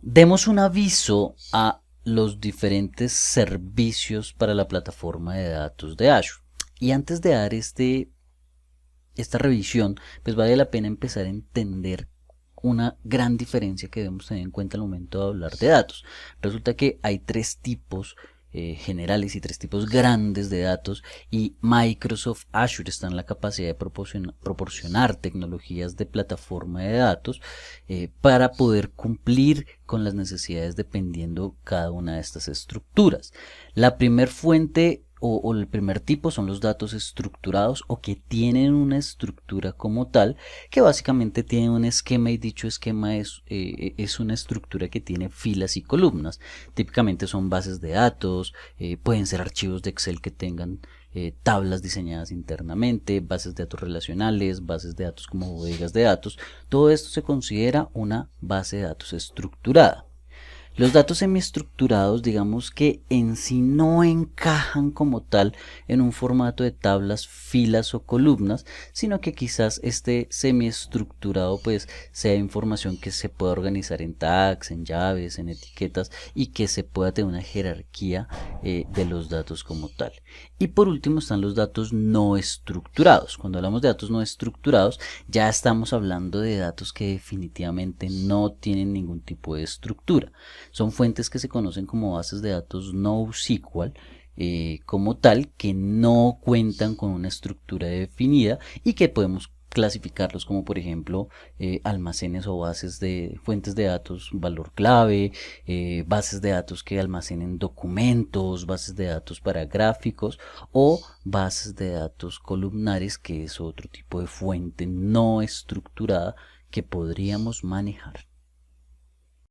Demos un aviso a los diferentes servicios para la plataforma de datos de Azure. Y antes de dar esta revisión, pues vale la pena empezar a entender una gran diferencia que debemos tener en cuenta al momento de hablar de datos. Resulta que hay tres tipos generales y tres tipos grandes de datos, y Microsoft Azure está en la capacidad de proporcionar tecnologías de plataforma de datos para poder cumplir con las necesidades dependiendo cada una de estas estructuras. La primer fuente o el primer tipo son los datos estructurados o que tienen una estructura como tal, que básicamente tiene un esquema, y dicho esquema es una estructura que tiene filas y columnas. Típicamente son bases de datos, pueden ser archivos de Excel que tengan tablas diseñadas internamente, bases de datos relacionales, bases de datos como bodegas de datos. Todo esto se considera una base de datos estructurada. Los datos semiestructurados, digamos que en sí no encajan como tal en un formato de tablas, filas o columnas, sino que quizás este semiestructurado pues sea información que se pueda organizar en tags, en llaves, en etiquetas, y que se pueda tener una jerarquía de los datos como tal. Y por último están los datos no estructurados. Cuando hablamos de datos no estructurados, ya estamos hablando de datos que definitivamente no tienen ningún tipo de estructura. Son fuentes que se conocen como bases de datos NoSQL, como tal, que no cuentan con una estructura definida y que podemos clasificarlos como, por ejemplo, almacenes o bases de fuentes de datos valor clave, bases de datos que almacenen documentos, bases de datos para gráficos o bases de datos columnares, que es otro tipo de fuente no estructurada que podríamos manejar.